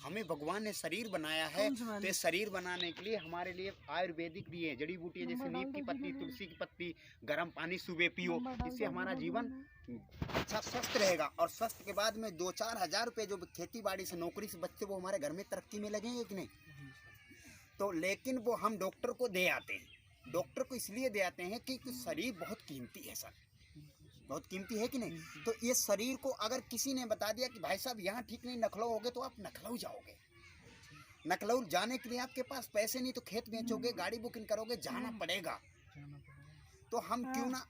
हमें भगवान ने शरीर बनाया है, तो ये शरीर बनाने के लिए हमारे लिए आयुर्वेदिक भी है, जड़ी बूटी है, जैसे नीम की पत्ती, तुलसी की पत्ती, गर्म पानी सुबह पियो, इससे हमारा जीवन अच्छा स्वस्थ रहेगा। और स्वस्थ के बाद में 2-4 हज़ार रुपये जो खेती बाड़ी से नौकरी से बच्चे वो हमारे घर में तरक्की में लगेंगे कि नहीं। तो लेकिन वो हम डॉक्टर को दे आते हैं, डॉक्टर को इसलिए दे आते हैं कि शरीर बहुत कीमती है सर, बहुत कीमती है कि नहीं। तो ये शरीर को अगर किसी ने बता दिया कि भाई साहब यहाँ ठीक नहीं, नखलऊ होगे, तो आप नखलऊ जाओगे। नखलऊ जाने के लिए आपके पास पैसे नहीं, तो खेत बेचोगे, गाड़ी बुकिंग करोगे, जाना पड़ेगा। तो हम क्यों ना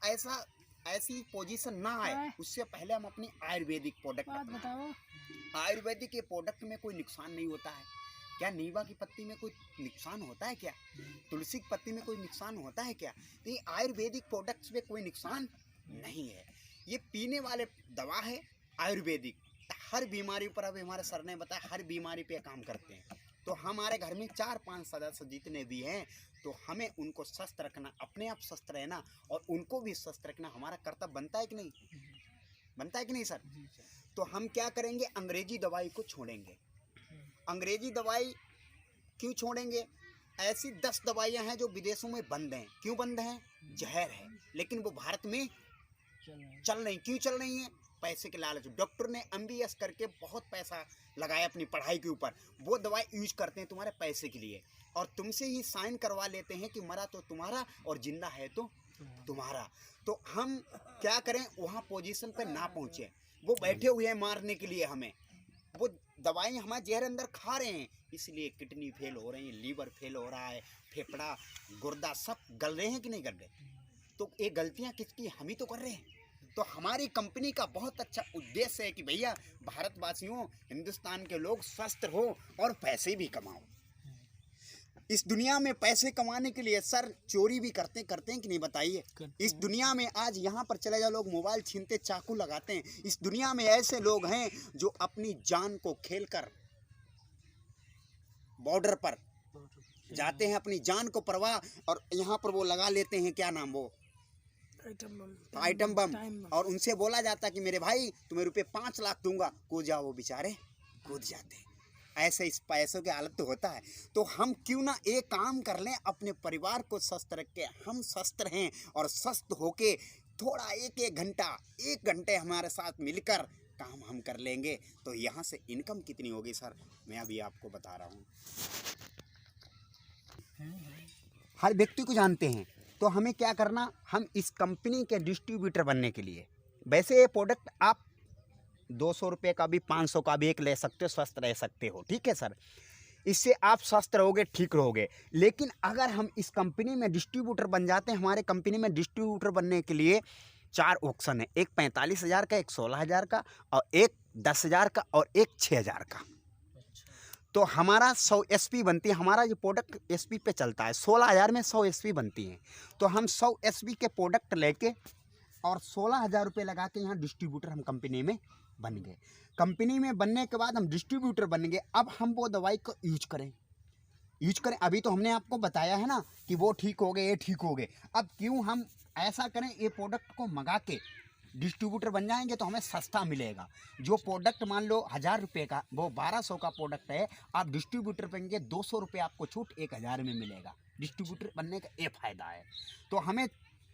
ऐसी पोजीशन ना आए, उससे पहले हम अपनी आयुर्वेदिक प्रोडक्ट बताओ। आयुर्वेदिक के प्रोडक्ट में कोई नुकसान नहीं होता है क्या? नीवा की पत्ती में कोई नुकसान होता है क्या? तुलसी की पत्ती में कोई नुकसान होता है क्या? तो ये आयुर्वेदिक प्रोडक्ट्स में कोई नुकसान नहीं है। ये पीने वाले दवा है आयुर्वेदिक, हर बीमारी पर, अभी हमारे सर ने बताया, हर बीमारी पे काम करते हैं। तो हमारे घर में 4-5 सदस्य जितने भी हैं, तो हमें उनको स्वस्थ रखना, अपने आप स्वस्थ रहना और उनको भी स्वस्थ रखना हमारा कर्तव्य बनता है कि नहीं? बनता है कि नहीं सर? तो हम क्या करेंगे, अंग्रेजी दवाई को छोड़ेंगे। अंग्रेजी दवाई क्यों छोड़ेंगे? ऐसी 10 दवाइयाँ हैं जो विदेशों में बंद हैं। क्यों बंद हैं? जहर है, लेकिन वो भारत में चल नहीं। क्यों चल रही है? पैसे के लालच। डॉक्टर ने MBS करके बहुत पैसा लगाया अपनी पढ़ाई के ऊपर, वो दवाई यूज करते हैं तुम्हारे पैसे के लिए, और तुमसे ही साइन करवा लेते हैं कि मरा तो तुम्हारा और जिंदा है तो तुम्हारा। तो हम क्या करें, वहाँ पोजीशन पे ना पहुँचे। वो बैठे हुए हैं मारने के लिए हमें, वो दवाई हमारे जहर अंदर खा रहे हैं, इसलिए किडनी फेल हो रही है, लीवर फेल हो रहा है, फेफड़ा, गुर्दा सब गल रहे हैं कि नहीं गल रहे। तो ये गलतियाँ किसकी? हम ही तो कर रहे हैं। तो हमारी कंपनी का बहुत अच्छा उद्देश्य है कि भैया भारतवासियों, हिंदुस्तान के लोग स्वस्थ हो और पैसे भी कमाओ। इस दुनिया में पैसे कमाने के लिए सर चोरी भी करते हैं कि नहीं बताइए? इस दुनिया में आज यहाँ पर चले जाओ, लोग मोबाइल छीनते, चाकू लगाते हैं। इस दुनिया में ऐसे लोग हैं जो अपनी जान को खेलकर बॉर्डर पर जाते हैं, अपनी जान को परवाह, और यहाँ पर वो लगा लेते हैं, क्या नाम, वो आइटम बम, और उनसे बोला जाता कि मेरे भाई तुम्हें रुपये 5 लाख दूंगा, कूद जाओ, वो बेचारे कूद जाते हैं। ऐसे इस पैसों की हालत तो होता है। तो हम क्यों ना एक काम कर लें, अपने परिवार को स्वस्थ रख के हम स्वस्थ रहें, और स्वस्थ होके थोड़ा 1 घंटे हमारे साथ मिलकर काम हम कर लेंगे, तो यहाँ से इनकम कितनी होगी सर, मैं अभी आपको बता रहा हूँ। हर व्यक्ति को जानते हैं। तो हमें क्या करना, हम इस कंपनी के डिस्ट्रीब्यूटर बनने के लिए, वैसे ये प्रोडक्ट आप 200 रुपये का भी, 500 का भी एक ले सकते हो, स्वस्थ रह सकते हो, ठीक है सर। इससे आप स्वस्थ रहोगे, ठीक रहोगे। लेकिन अगर हम इस कंपनी में डिस्ट्रीब्यूटर बन जाते हैं, हमारे कंपनी में डिस्ट्रीब्यूटर बनने के लिए 4 ऑप्शन है, एक 45,000 का, एक 16,000 का, और एक 10,000 का, और एक 6,000 का। तो हमारा 100 SP बनती है, हमारा जो प्रोडक्ट SP पे चलता है, 16,000 में 100 SP बनती हैं। तो हम 100 SP के प्रोडक्ट लेके और 16,000 रुपये लगा के यहाँ डिस्ट्रीब्यूटर हम कंपनी में बन गए। कंपनी में बनने के बाद हम डिस्ट्रीब्यूटर बन गए। अब हम वो दवाई को यूज करें। अभी तो हमने आपको बताया है ना कि वो ठीक हो गए, ये ठीक हो गए। अब क्यों हम ऐसा करें, ये प्रोडक्ट को मंगा के डिस्ट्रीब्यूटर बन जाएंगे तो हमें सस्ता मिलेगा। जो प्रोडक्ट मान लो 1,000 रुपये का, वो 1,200 का प्रोडक्ट है, आप डिस्ट्रीब्यूटर बनेंगे 200 रुपये आपको छूट 1,000 में मिलेगा। डिस्ट्रीब्यूटर बनने का ये फ़ायदा है। तो हमें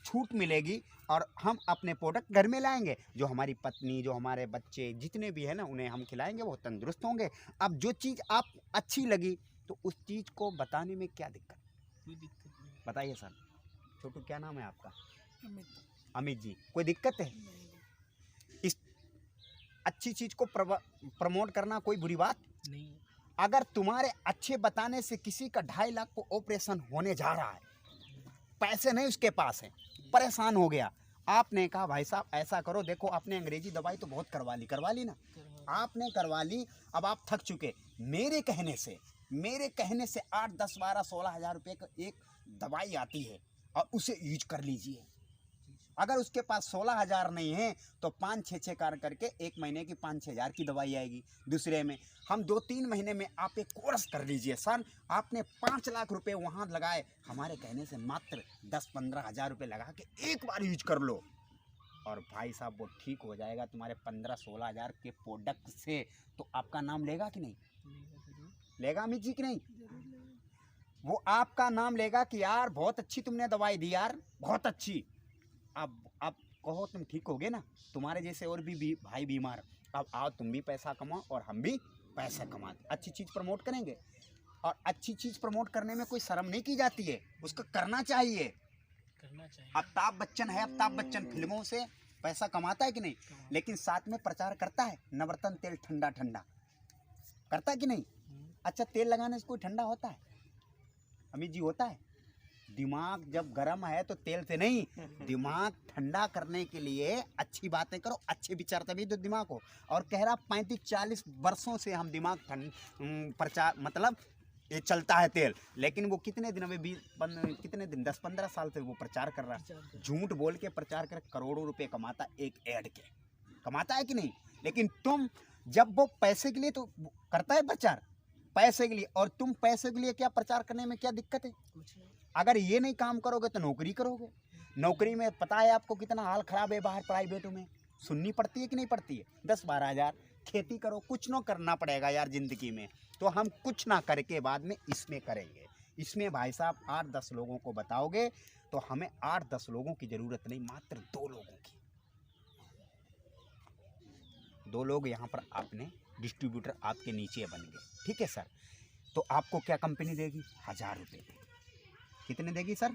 छूट मिलेगी और हम अपने प्रोडक्ट घर में लाएंगे, जो हमारी पत्नी, जो हमारे बच्चे जितने भी हैं ना, उन्हें हम खिलाएंगे, वो तंदुरुस्त होंगे। अब जो चीज़ आप अच्छी लगी तो उस चीज़ को बताने में क्या दिक्कत? कोई दिक्कत नहीं। बताइए सर। छोटू, क्या नाम है आपका? अमित जी। कोई दिक्कत है? इस अच्छी चीज़ को प्रमोट करना कोई बुरी बात नहीं। अगर तुम्हारे अच्छे बताने से किसी का 2.5 लाख को ऑपरेशन होने जा रहा है, पैसे नहीं उसके पास है, परेशान हो गया, आपने कहा भाई साहब ऐसा करो, देखो आपने अंग्रेजी दवाई तो बहुत करवा ली ना, आपने करवा ली, अब आप थक चुके, मेरे कहने से 8, 10, 12, 16,000 रुपये का एक दवाई आती है, और उसे यूज कर लीजिए। अगर उसके पास 16,000 नहीं है तो 5-6 कार करके 1 महीने की 5-6 हज़ार की दवाई आएगी। दूसरे में हम 2-3 महीने में आप एक कोर्स कर लीजिए। सर आपने 5 लाख रुपए वहाँ लगाए, हमारे कहने से मात्र 10-15 हज़ार रुपये लगा के एक बार यूज कर लो, और भाई साहब वो ठीक हो जाएगा तुम्हारे 15-16 हज़ार के प्रोडक्ट से। तो आपका नाम लेगा कि नहीं? लेगा अमित जी कि नहीं? वो आपका नाम लेगा कि यार बहुत अच्छी तुमने दवाई दी यार, बहुत अच्छी। अब कहो तुम ठीक होगे ना, तुम्हारे जैसे और भी भाई बीमार, अब आओ तुम भी पैसा कमाओ और हम भी पैसा कमाते, अच्छी चीज़ प्रमोट करेंगे। और अच्छी चीज़ प्रमोट करने में कोई शर्म नहीं की जाती है, उसको करना चाहिए। अमिताभ बच्चन है, अमिताभ बच्चन फिल्मों से पैसा कमाता है कि नहीं, लेकिन साथ में प्रचार करता है नवरत्न तेल ठंडा ठंडा, करता है कि नहीं? अच्छा, तेल लगाने से कोई ठंडा होता है अमित जी? होता है? दिमाग जब गर्म है तो तेल से नहीं, दिमाग ठंडा करने के लिए अच्छी बातें करो, अच्छे विचार, तभी तो दिमाग हो। और कह रहा 35-40 वर्षों से हम दिमाग प्रचार मतलब ये चलता है तेल, लेकिन वो कितने दिन में कितने दिन 10-15 साल से वो प्रचार कर रहा है, झूठ बोल के प्रचार कर, करोड़ों रुपए कमाता एक ऐड के, कमाता है कि नहीं? लेकिन तुम जब वो पैसे के लिए तो करता है प्रचार, पैसे के लिए, और तुम पैसे के लिए क्या प्रचार करने में क्या दिक्कत है? अगर ये नहीं काम करोगे तो नौकरी करोगे, नौकरी में पता है आपको कितना हाल खराब है, बाहर प्राइवेटों में सुननी पड़ती है कि नहीं पड़ती है? 10-12 हज़ार। खेती करो, कुछ ना करना पड़ेगा यार ज़िंदगी में, तो हम कुछ ना करके बाद में इसमें करेंगे। इसमें भाई साहब 8-10 लोगों को बताओगे तो हमें 8-10 लोगों की ज़रूरत नहीं, मात्र 2 लोगों की। 2 लोग यहाँ पर आपने डिस्ट्रीब्यूटर आपके नीचे बन गए, ठीक है सर? तो आपको क्या कंपनी देगी? 1000 रुपये देगी। कितने देगी सर?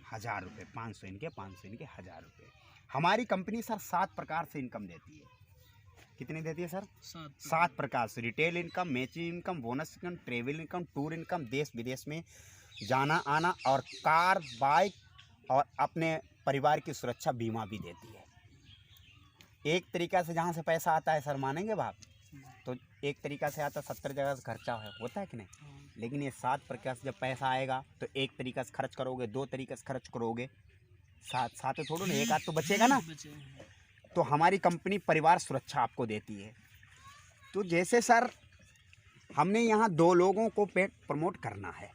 1000 रुपये। 500 इनके, 500 इनके, 1000 रुपये। हमारी कंपनी सर 7 प्रकार से इनकम देती है। कितनी देती है सर? 7 प्रकार से। Retail income, matching income, bonus income, travel income, tour income, देश विदेश में जाना आना, और कार, बाइक और अपने परिवार की सुरक्षा बीमा भी देती है। एक तरीका से जहाँ से पैसा आता है सर, मानेंगे बाप, तो एक तरीका से आता 70 जगह से खर्चा होता है कि नहीं? लेकिन ये 7 प्रकार से जब पैसा आएगा तो एक तरीका से खर्च करोगे, 2 तरीके से खर्च करोगे, साथ थोड़ा ना, एक आध तो बचेगा ना। तो हमारी कंपनी परिवार सुरक्षा आपको देती है। तो जैसे सर हमने यहाँ 2 लोगों को प्रमोट करना है,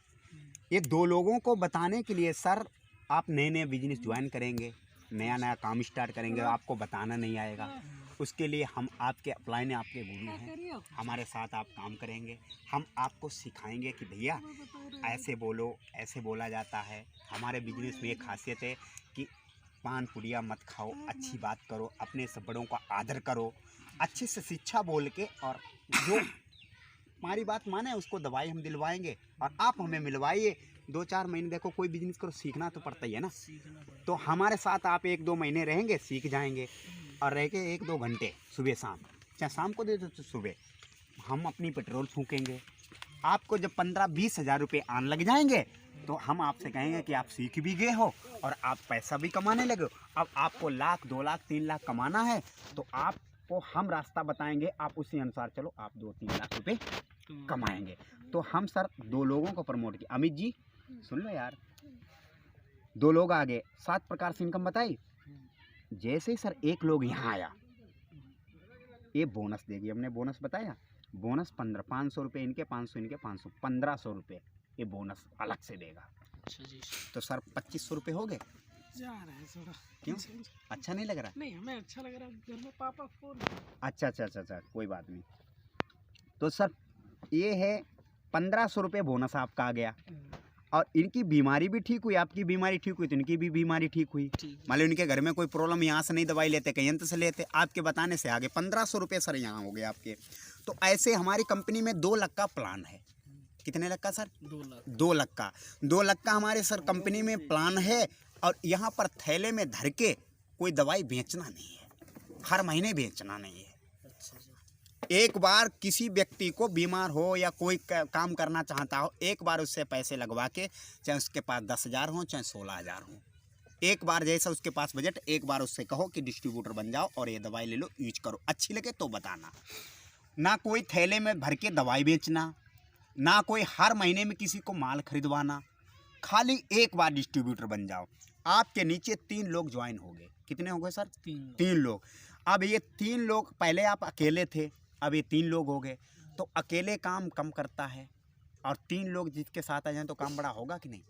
ये 2 लोगों को बताने के लिए सर आप नए बिजनेस ज्वाइन करेंगे, नया काम स्टार्ट करेंगे, आपको बताना नहीं आएगा, उसके लिए हम आपके अपलाइन आपके गुरु हैं, हमारे साथ आप काम करेंगे, हम आपको सिखाएंगे कि भैया ऐसे बोलो, ऐसे बोला जाता है। हमारे बिजनेस में एक खासियत है कि पान पुड़िया मत खाओ, अच्छी बात करो, अपने से बड़ों का आदर करो, अच्छे से शिक्षा बोल के, और जो हमारी बात माने उसको दवाई हम दिलवाएंगे, और आप हमें मिलवाइए। 2-4 महीने देखो, कोई बिजनेस करो सीखना तो पड़ता ही है ना। तो हमारे साथ आप 1-2 महीने रहेंगे, सीख जाएंगे, और रह के 1-2 घंटे सुबह शाम, चाहे शाम को दे दो तो सुबह, हम अपनी पेट्रोल फूकेंगे। आपको जब 15-20 हज़ार रुपये आने लग जाएंगे तो हम आपसे कहेंगे कि आप सीख भी गए हो और आप पैसा भी कमाने लगे हो। अब आपको 1 लाख, 2 लाख, 3 लाख कमाना है तो आपको हम रास्ता बताएंगे, आप उसी अनुसार चलो, आप 2-3 लाख रुपये कमाएंगे। तो हम सर 2 लोगों को प्रमोट किया। अमित जी सुन लो यार, 2 लोग आ गए, 7 प्रकार से इनकम बताई। जैसे ही सर एक लोग यहाँ आया, ये बोनस देगी, हमने बोनस बताया, बोनस 500 रुपये इनके, 500 इनके, 500, 1500 रुपये ये बोनस अलग से देगा। अच्छा जी। तो सर 2500 रुपये हो गए। जा रहा है थोड़ा। क्यों? अच्छा नहीं लग रहा? नहीं, हमें अच्छा लग रहा है, घर में पापा फोन। अच्छा, कोई बात नहीं। तो सर ये है 1500 रुपये बोनस आपका आ गया, और इनकी बीमारी भी ठीक हुई, आपकी बीमारी ठीक हुई तो इनकी भी बीमारी ठीक हुई। मान लो इनके घर में कोई प्रॉब्लम, यहाँ से नहीं दवाई लेते, कहीं अंत से लेते, आपके बताने से आगे 1500 रुपये सर यहाँ हो गए आपके। तो ऐसे हमारी कंपनी में 2 लाख का प्लान है। कितने लाख का सर? 2 लाख। 2 लाख का, 2 लाख का हमारे सर कंपनी में प्लान है। और यहाँ पर थैले में धर के कोई दवाई बेचना नहीं है, हर महीने बेचना नहीं है। एक बार किसी व्यक्ति को बीमार हो या कोई काम करना चाहता हो, एक बार उससे पैसे लगवा के, चाहे उसके पास 10,000 हो चाहे 16,000 हो, एक बार जैसा उसके पास बजट, एक बार उससे कहो कि डिस्ट्रीब्यूटर बन जाओ और ये दवाई ले लो, यूज करो, अच्छी लगे तो बताना। ना कोई थैले में भर के दवाई बेचना, ना कोई हर महीने में किसी को माल खरीदवाना, खाली एक बार डिस्ट्रीब्यूटर बन जाओ। आपके नीचे 3 लोग ज्वाइन हो गए। कितने हो गए सर? 3 लोग। अब ये 3 लोग, पहले आप अकेले थे, अब ये 3 लोग हो गए। तो अकेले काम कम करता है, और 3 लोग जिसके साथ आ जाएं तो काम बड़ा होगा कि नहीं?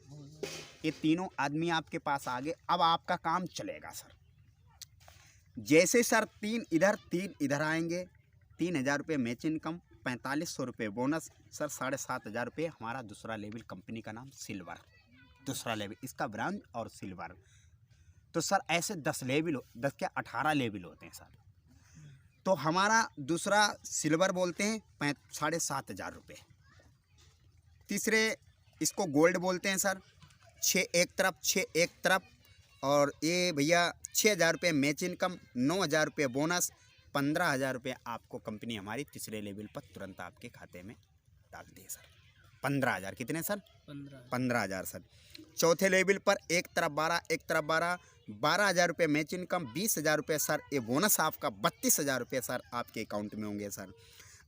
ये तीनों आदमी आपके पास आ गए, अब आपका काम चलेगा सर। जैसे सर 3 इधर 3 इधर आएंगे, 3000 रुपये मैच इनकम, 4500 रुपये बोनस सर, 7500 रुपये हमारा दूसरा लेवल, कंपनी का नाम सिल्वर, दूसरा लेवल, इसका ब्रांज और सिल्वर। तो सर ऐसे 10 लेवल, 10 क्या 18 लेवल होते हैं सर। तो हमारा दूसरा सिल्वर बोलते हैं 7500 रुपये। तीसरे इसको गोल्ड बोलते हैं सर, 6 एक तरफ, 6 एक तरफ। और ये भैया 6000 रुपये मैच इनकम, 9000 रुपये बोनस, 15000 रुपये आपको कंपनी हमारी तीसरे लेवल पर तुरंत आपके खाते में डालती है सर। 15000 कितने सर? 15000 सर। चौथे लेवल पर एक तरफ 12, एक तरफ 12, 12000 रुपये मैच इनकम, 20000 रुपये सर ये बोनस आपका, 32000 रुपये सर आपके अकाउंट में होंगे सर।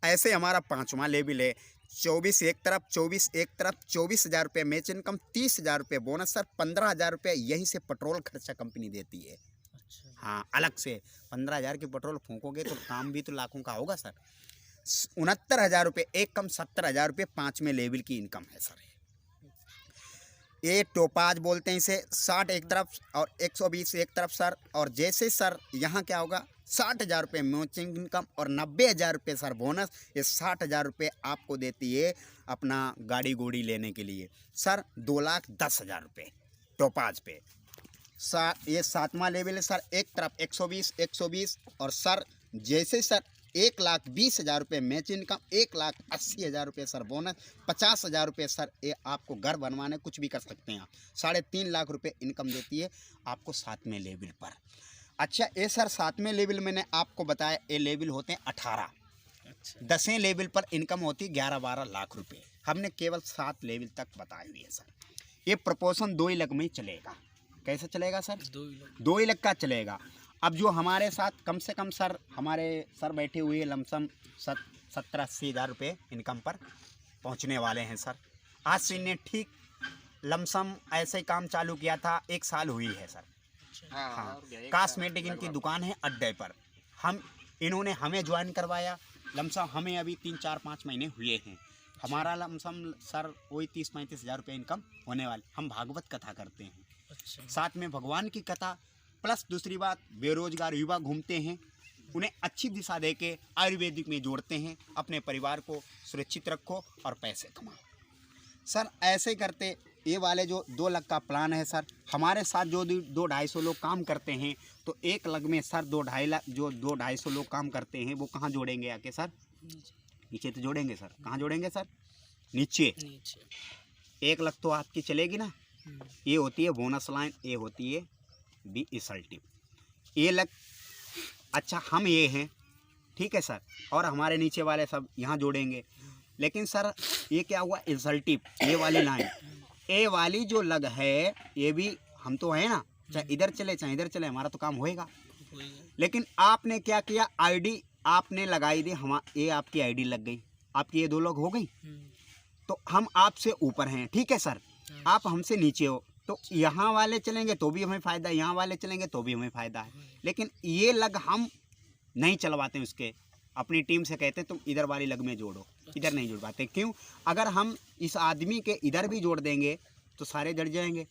ऐसे हमारा 5वां लेवल है 24 एक तरफ, 24 एक तरफ, 24000 रुपये मैच इनकम, 30000 रुपये बोनस सर, 15000 रुपये यहीं से पेट्रोल खर्चा कंपनी देती है। अच्छा। हाँ, अलग से 15000 की पेट्रोल फूकोगे तो काम भी तो लाखों का होगा सर। 69,000 रुपये एक कम, 70,000 रुपये 5वें लेवल की इनकम है सर। ये टोपाज बोलते हैं इसे, 60 एक तरफ और 120 एक तरफ सर। और जैसे सर यहाँ क्या होगा, 60,000 रुपये मैचिंग इनकम और 90,000 रुपये सर बोनस। ये 60,000 रुपये आपको देती है अपना गाड़ी गोड़ी लेने के लिए सर, 2,10,000 रुपये टोपाज पे। ये 7वां लेवल है सर, एक तरफ 120 120। और सर जैसे सर 1,20,000 रुपये मैच इनकम, 1,80,000 रुपये सर बोनस, 50,000 रुपये सर ये आपको घर बनवाने कुछ भी कर सकते हैं आप। 3.5 लाख रुपये इनकम देती है आपको 7वें लेवल पर। अच्छा ये सर 7वें लेवल मैंने आपको बताया, ये लेवल होते हैं 18। अच्छा। 10वें लेवल पर इनकम होती है 11-12 लाख रुपये। हमने केवल 7 लेवल तक बताई हुई है सर। ये प्रपोर्शन 2 इलग में ही चलेगा। कैसे चलेगा सर? 2 इलग का चलेगा। अब जो हमारे साथ कम से कम सर हमारे सर बैठे हुए लमसम 70-80 हज़ार रुपये इनकम पर पहुंचने वाले हैं सर। आज से इन्हें ठीक लमसम ऐसे काम चालू किया था, 1 साल हुई है सर। हाँ, कॉस्मेटिक इनकी दुकान है अड्डे पर। इन्होंने हमें ज्वाइन करवाया, लमसम हमें अभी 3-4-5 महीने हुए हैं। हमारा लमसम सर वही 30-35 हज़ार रुपये इनकम होने वाले। हम भागवत कथा करते हैं, साथ में भगवान की कथा, प्लस दूसरी बात बेरोजगार युवा घूमते हैं, उन्हें अच्छी दिशा दे के आयुर्वेदिक में जोड़ते हैं। अपने परिवार को सुरक्षित रखो और पैसे कमाओ सर। ऐसे करते ये वाले जो 2 लाख का प्लान है सर, हमारे साथ जो 200-250 लोग काम करते हैं, तो 1 लाख में सर 2-2.5 लाख जो 200-250 लोग काम करते हैं वो कहाँ जोड़ेंगे आके सर? नीचे तो जोड़ेंगे सर। कहाँ जोड़ेंगे सर? नीचे। 1 लाख तो आपकी चलेगी ना। ये होती है बोनस लाइन, ये होती है बी इनसेंटिव। ये लग अच्छा हम ये हैं, ठीक है सर। और हमारे नीचे वाले सब यहाँ जोड़ेंगे। लेकिन सर ये क्या हुआ, इनसेंटिव ये वाली लाइन, ये वाली जो लग है ये भी हम तो है ना, चाहे इधर चले चाहे इधर चले, हमारा तो काम होएगा। लेकिन आपने क्या किया, आईडी आपने लगाई दी, हम ये आपकी आईडी लग गई, आपकी ये 2 लोग हो गई। तो हम आपसे ऊपर हैं, ठीक है सर, आप हमसे नीचे हो। तो यहाँ वाले चलेंगे तो भी हमें फ़ायदा है, यहाँ वाले चलेंगे तो भी हमें फ़ायदा है। लेकिन ये लग हम नहीं चलवाते, उसके अपनी टीम से कहते तुम इधर वाली लग में जोड़ो, इधर नहीं जोड़ पाते। क्यों? अगर हम इस आदमी के इधर भी जोड़ देंगे तो सारे जड़ जाएंगे,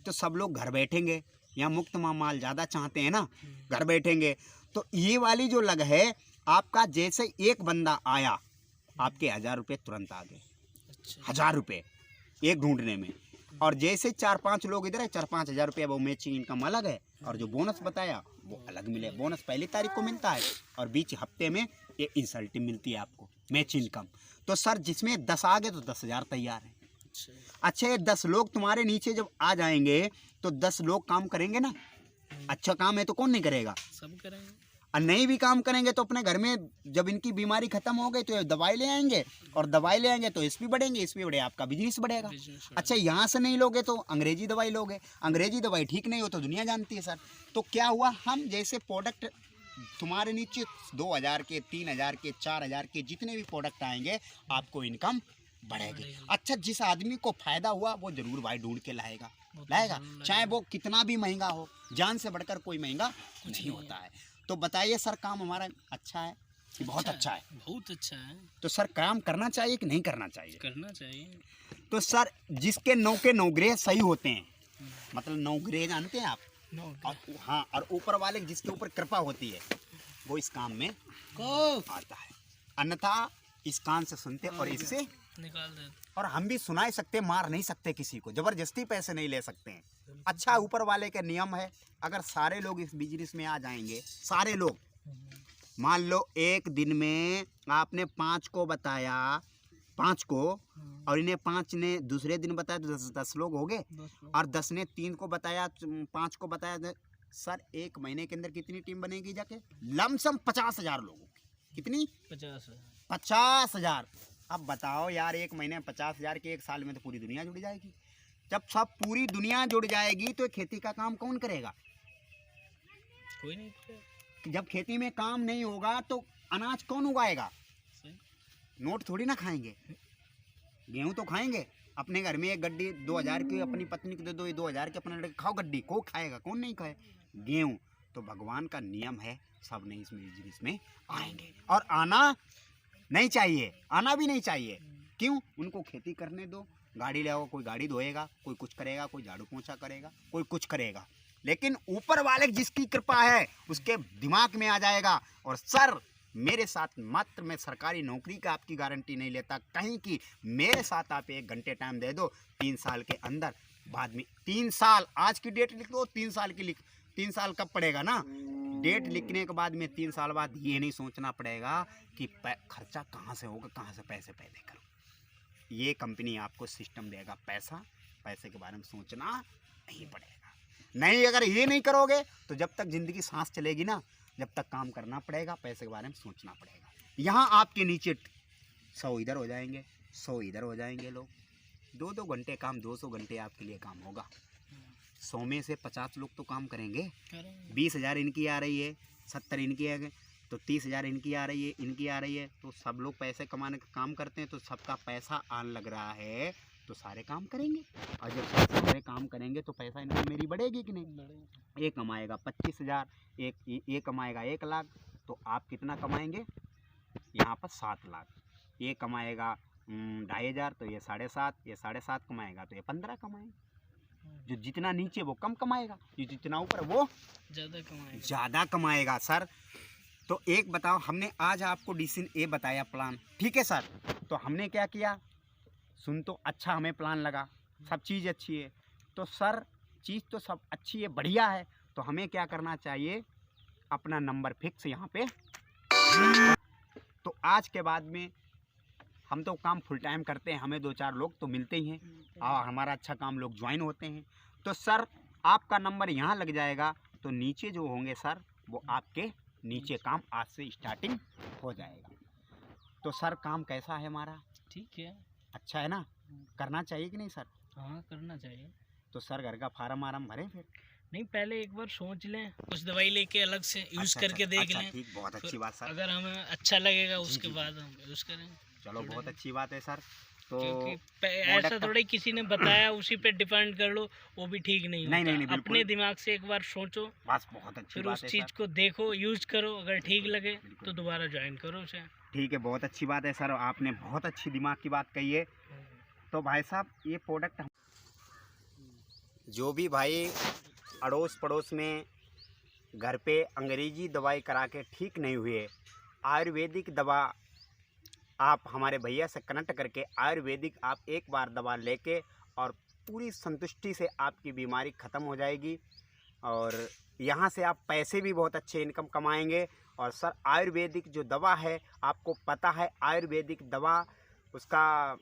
तो सब लोग घर बैठेंगे। यहाँ मुफ्त माल ज़्यादा चाहते हैं ना, घर बैठेंगे। तो ये वाली जो लग है आपका, जैसे एक बंदा आया आपके 1000 रुपये तुरंत आ गए। 1000 रुपये एक ढूंढने में। और जैसे 4-5 लोग इधर है, 4-5 हज़ार रुपये वो मैचिंग इनकम अलग है। और जो बोनस बताया वो अलग मिले। बोनस पहली तारीख को मिलता है और बीच हफ्ते में ये इंसेंटिव मिलती है आपको मैच इनकम। तो सर जिसमें 10 आ गए तो 10,000 तैयार है। अच्छा ये 10 लोग तुम्हारे नीचे जब आ जाएंगे तो 10 लोग काम करेंगे ना। अच्छा काम है तो कौन नहीं करेगा? सब करेंगे। और नहीं भी काम करेंगे तो अपने घर में जब इनकी बीमारी खत्म हो गई तो दवाई ले आएंगे, और दवाई ले आएंगे तो इसमें बढ़ेंगे, इसमें बढ़े आपका बिजनेस बढ़ेगा। अच्छा यहाँ से नहीं लोगे तो अंग्रेजी दवाई लोगे, अंग्रेजी दवाई ठीक नहीं हो तो दुनिया जानती है सर। तो क्या हुआ, हम जैसे प्रोडक्ट तुम्हारे नीचे 2,000 के, 3,000 के, 4,000 के जितने भी प्रोडक्ट आएंगे आपको इनकम बढ़ेगी। अच्छा जिस आदमी को फायदा हुआ वो जरूर भाई ढूंढ के लाएगा, चाहे वो कितना भी महंगा हो। जान से बढ़कर कोई महंगा नहीं होता है। तो बताइए सर काम हमारा अच्छा है कि बहुत अच्छा है? बहुत अच्छा है। तो सर काम करना चाहिए कि नहीं करना चाहिए? करना चाहिए। तो सर जिसके 9 के 9 ग्रह सही होते हैं, मतलब 9 ग्रह जानते हैं आप? और हाँ, और ऊपर वाले जिसके ऊपर कृपा होती है वो इस काम में आता है। अन्यथा इस कान से सुनते और इससे निकाल दे। और हम भी सुना ही सकते, मार नहीं सकते किसी को, जबरदस्ती पैसे नहीं ले सकते हैं। अच्छा, ऊपर वाले के नियम है, अगर सारे लोग इस बिजनेस में आ जाएंगे, सारे लोग, मान लो एक दिन में आपने 5 को बताया, 5 को, और इन्हें 5 ने दूसरे दिन बताया तो 10 लोग हो गए, और 10 ने 3 को बताया, 5 को बताया। सर एक महीने के अंदर कितनी टीम बनेगी जाके? लमसम 50,000 लोगों की। कितनी? 50,000। अब बताओ यार, एक महीने में 50,000 के, एक साल में तो पूरी दुनिया जुड़ जाएगी। जब सब पूरी दुनिया जुड़ जाएगी तो खेती का काम कौन करेगा? कोई नहीं करेगा। जब खेती में काम नहीं होगा तो अनाज कौन उगाएगा? नोट थोड़ी ना खाएंगे, गेहूं तो खाएंगे। अपने घर में एक गड्डी 2,000 की अपनी पत्नी को दे दो, ये 2,000 की अपने लड़के खाओ गड्डी, को खाएगा? कौन नहीं खाए गेहूं। तो भगवान का नियम है, सब नहीं इसमें आएंगे, और आना नहीं चाहिए, आना भी नहीं चाहिए। क्यों? उनको खेती करने दो, गाड़ी ले आओ, कोई गाड़ी धोएगा, कोई कुछ करेगा, कोई झाड़ू पोंछा करेगा, कोई कुछ करेगा, लेकिन ऊपर वाले जिसकी कृपा है उसके दिमाग में आ जाएगा। और सर मेरे साथ मात्र, मैं सरकारी नौकरी का आपकी गारंटी नहीं लेता कहीं की, मेरे साथ आप 1 घंटे टाइम दे दो, 3 साल के अंदर, बाद में 3 साल, आज की डेट लिख दो, 3 साल की 3 साल कब पड़ेगा ना, डेट लिखने के बाद में 3 साल बाद ये नहीं सोचना पड़ेगा कि खर्चा कहाँ से होगा, कहाँ से पैसे पैदा करूँ। ये कंपनी आपको सिस्टम देगा, पैसे के बारे में सोचना नहीं पड़ेगा। नहीं, अगर ये नहीं करोगे तो जब तक ज़िंदगी सांस चलेगी ना, जब तक काम करना पड़ेगा, पैसे के बारे में सोचना पड़ेगा। यहाँ आपके नीचे 100 इधर हो जाएंगे, 100 इधर हो जाएंगे लोग, 2-2 घंटे काम, 200 घंटे आपके लिए काम होगा। 100 में से 50 लोग तो काम करेंगे। 20,000 इनकी आ रही है, 70 इनकी आ गए, तो 30,000 इनकी आ रही है, इनकी आ रही है, तो सब लोग पैसे कमाने का काम करते हैं, तो सबका पैसा आने लग रहा है, तो सारे काम करेंगे। और जब सारे काम करेंगे तो पैसा इनकम मेरी बढ़ेगी कि नहीं? एक कमाएगा 25,000, एक कमाएगा 1 लाख, तो आप कितना कमाएंगे? यहाँ पर 7 लाख। ये कमाएगा 2,500, तो ये 7.5, ये 7.5 कमाएगा तो ये 15 कमाएगा। जो जितना नीचे वो कम कमाएगा, जो जितना ऊपर वो ज़्यादा कमाएगा। सर तो एक बताओ, हमने आज आपको डिसीजन ए बताया, प्लान, ठीक है सर, तो हमने क्या किया? सुन तो अच्छा हमें प्लान लगा, सब चीज़ अच्छी है, तो सर चीज़ तो सब अच्छी है, बढ़िया है, तो हमें क्या करना चाहिए? अपना नंबर फिक्स यहाँ पे, तो आज के बाद में हम तो काम फुल टाइम करते हैं, हमें 2-4 लोग तो मिलते ही हैं, और हमारा अच्छा काम लोग ज्वाइन होते हैं। तो सर आपका नंबर यहाँ लग जाएगा, तो नीचे जो होंगे सर वो आपके नीचे काम आज से स्टार्टिंग हो जाएगा। तो सर काम कैसा है हमारा? ठीक है, अच्छा है ना? करना चाहिए कि नहीं सर? हाँ करना चाहिए। तो सर घर का फार्म आराम भरें फिर? नहीं, पहले एक बार सोच लें, कुछ दवाई लेके अलग से यूज़ करके देख लें। ठीक, बहुत अच्छी बात सर। अगर हमें अच्छा लगेगा उसके बाद हम यूज़ करें। चलो बहुत अच्छी बात है सर। तो क्योंकि ऐसा थोड़ा किसी ने बताया उसी पे डिपेंड कर लो, वो भी ठीक नहीं होता। नहीं, अपने दिमाग से एक बार सोचो, बस बहुत अच्छी फिर बात उस है चीज़ को देखो, यूज़ करो, अगर ठीक लगे तो दोबारा ज्वाइन करो उसे। ठीक है, बहुत अच्छी बात है सर, आपने बहुत अच्छी दिमाग की बात कही है। तो भाई साहब ये प्रोडक्ट जो भी भाई अड़ोस पड़ोस में घर पे अंग्रेजी दवाई करा के ठीक नहीं हुए, आयुर्वेदिक दवा आप हमारे भैया से कनेक्ट करके आयुर्वेदिक आप एक बार दवा लेके और पूरी संतुष्टि से आपकी बीमारी ख़त्म हो जाएगी, और यहाँ से आप पैसे भी बहुत अच्छे इनकम कमाएंगे। और सर आयुर्वेदिक जो दवा है, आपको पता है आयुर्वेदिक दवा उसका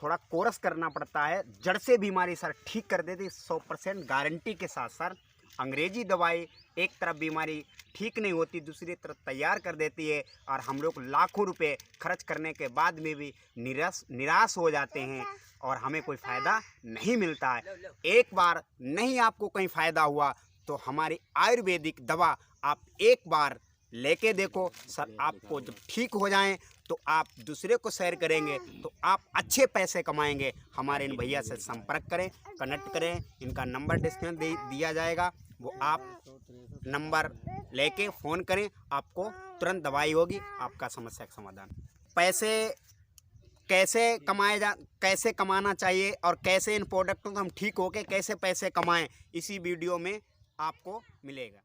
थोड़ा कोर्स करना पड़ता है, जड़ से बीमारी सर ठीक कर देती 100% गारंटी के साथ। सर अंग्रेजी दवाई एक तरफ बीमारी ठीक नहीं होती, दूसरी तरफ तैयार कर देती है, और हम लोग लाखों रुपए खर्च करने के बाद में भी निराश हो जाते हैं और हमें कोई फ़ायदा नहीं मिलता है। एक बार नहीं आपको कहीं फ़ायदा हुआ तो हमारी आयुर्वेदिक दवा आप एक बार लेके देखो सर, आपको जब ठीक हो जाएं तो आप दूसरे को शेयर करेंगे तो आप अच्छे पैसे कमाएंगे। हमारे इन भैया से संपर्क करें, कनेक्ट करें, इनका नंबर डिस्क्रिप्शन दिया जाएगा, वो आप नंबर लेके फ़ोन करें, आपको तुरंत दवाई होगी, आपका समस्या का समाधान। पैसे कैसे कमाना चाहिए और कैसे इन प्रोडक्टों को हम ठीक होके कैसे पैसे कमाएं, इसी वीडियो में आपको मिलेगा।